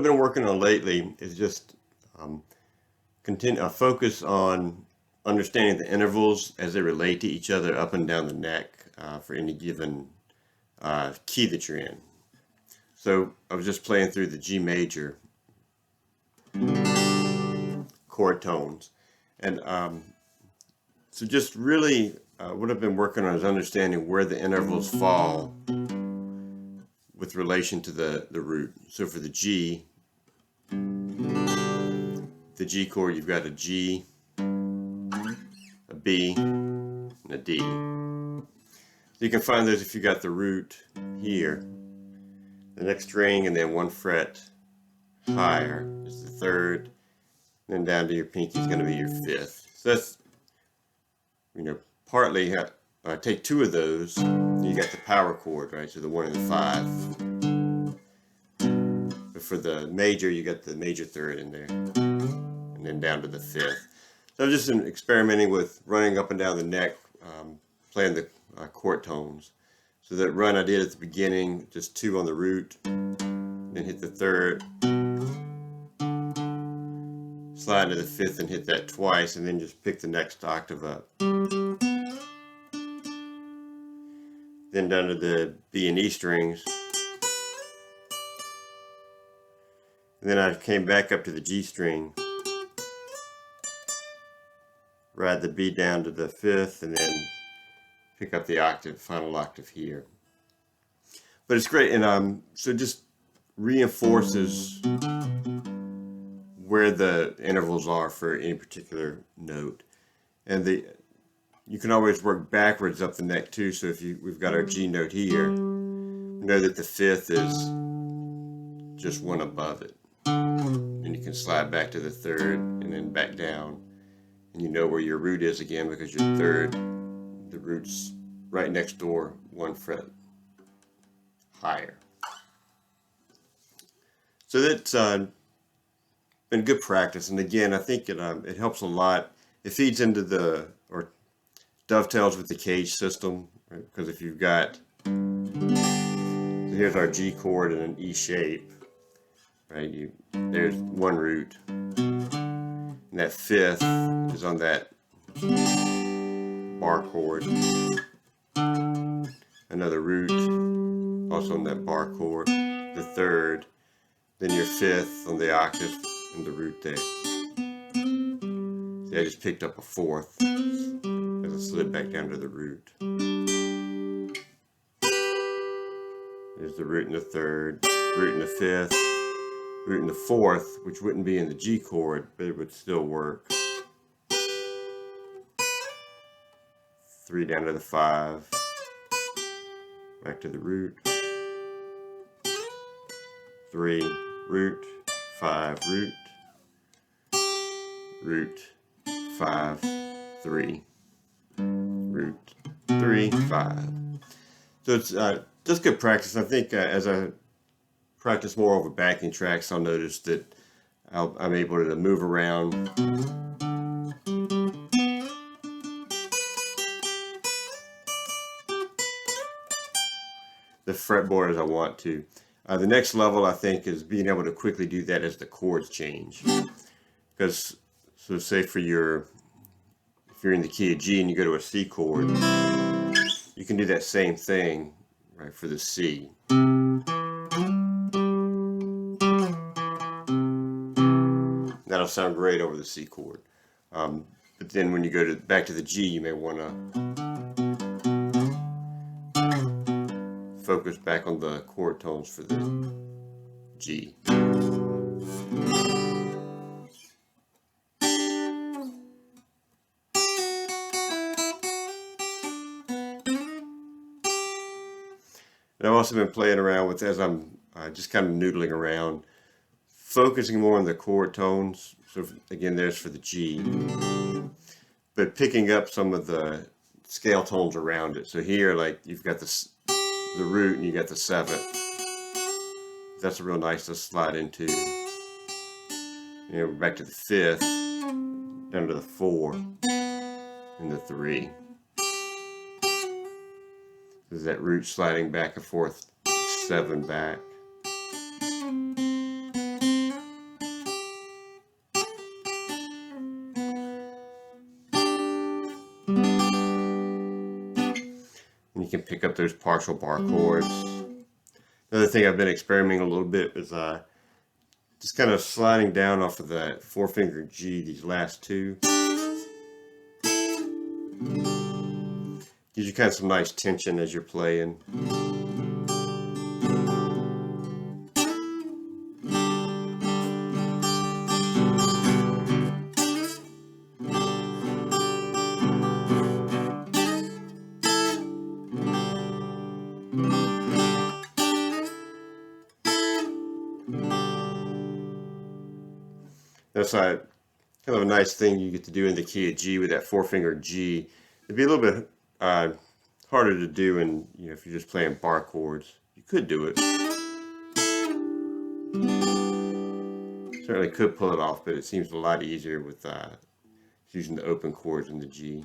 I've been working on lately is just focus on understanding the intervals as they relate to each other up and down the neck for any given key that you're in. So I was just playing through the G major chord tones, and so just really what I've been working on is understanding where the intervals fall with relation to the root. So for the G chord, you've got a G, a B, and a D. So you can find those if you got the root here, the next string, and then one fret higher is the third, and then down to your pinky is going to be your fifth. So that's, partly take two of those, you got the power chord, right? So the 1 and the 5. But for the major, you got the major third in there, and then down to the fifth. So I'm just experimenting with running up and down the neck, playing the chord tones. So that run I did at the beginning, just 2 on the root, then hit the third, slide to the fifth and hit that twice, and then just pick the next octave up. Then down to the B and E strings. And then I came back up to the G string, ride the B down to the fifth, and then pick up the octave, final octave here. But it's great, and so it just reinforces where the intervals are for any particular note. And you can always work backwards up the neck too. So if we've got our G note here, we know that the fifth is just 1 above it. And you can slide back to the third and then back down. And you know where your root is again because your third, the root's right next door, 1 fret higher. So that's been good practice. And again, I think it helps a lot. It feeds into or dovetails with the cage system, right? Because if you've got, so here's our G chord in an E shape, right? There's 1 root, and that fifth is on that bar chord. Another root, also on that bar chord. The third, then your fifth on the octave, and the root there. See, I just picked up a fourth as I slid back down to the root. There's the root in the third, root in the fifth, root in the fourth, which wouldn't be in the G chord, but it would still work. 3 down to the 5, back to the root. 3, root, 5, root, root, 5, 3, root, 3, 5. So it's just good practice. I think as I practice more over backing tracks, I'll notice that I'm able to move around the fretboard as I want to. The next level, I think, is being able to quickly do that as the chords change. Because, so say if you're in the key of G and you go to a C chord, you can do that same thing, right, for the C. That'll sound great over the C chord. But then when you go back to the G, you may want to focus back on the chord tones for the G. And I've also been playing around with, as I'm just kind of noodling around, focusing more on the chord tones. So again, there's for the G, but picking up some of the scale tones around it. So here, like, you've got the root and you got the seventh. That's real nice to slide into. Back to the fifth, down to the 4, and the 3. There's that root sliding back and forth, 7 back. can pick up those partial bar chords. Another thing I've been experimenting a little bit is just kind of sliding down off of that 4-finger G, these last two. Gives you kind of some nice tension as you're playing. That's kind of a nice thing you get to do in the key of G with that 4-finger G. It'd be a little bit harder to do in, if you're just playing bar chords. You could do it. Certainly could pull it off, but it seems a lot easier with using the open chords in the G.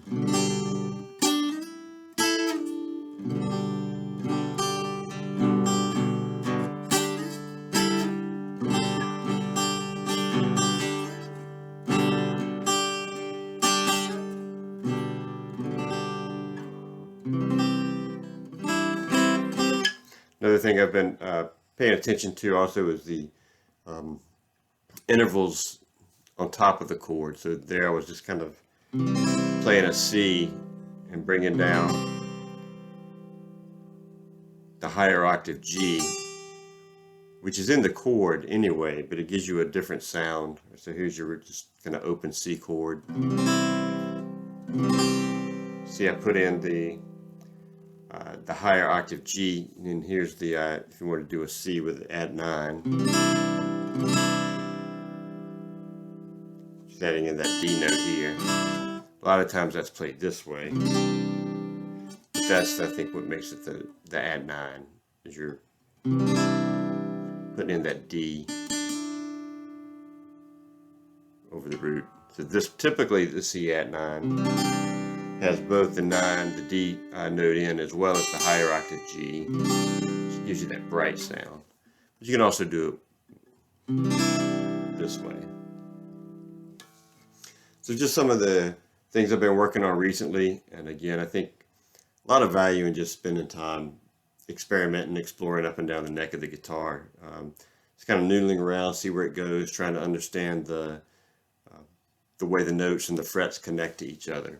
Another thing I've been paying attention to also is the intervals on top of the chord. So there I was just kind of playing a C and bringing down the higher octave G, which is in the chord anyway, but it gives you a different sound. So here's your just kind of open C chord. See, I put in the higher octave G, and then here's the, if you want to do a C with add 9. Just adding in that D note here. A lot of times that's played this way. But that's, I think, what makes it the add 9, is you're putting in that D over the root. So this, typically the C add 9 has both the 9, the D note in, as well as the higher octave G. It gives you that bright sound. But you can also do it this way. So just some of the things I've been working on recently, and again, I think a lot of value in just spending time experimenting, exploring up and down the neck of the guitar. Just kind of noodling around, see where it goes, trying to understand the way the notes and the frets connect to each other.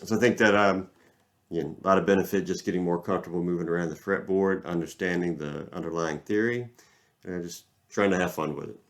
So I think that again, a lot of benefit just getting more comfortable moving around the fretboard, understanding the underlying theory, and just trying to have fun with it.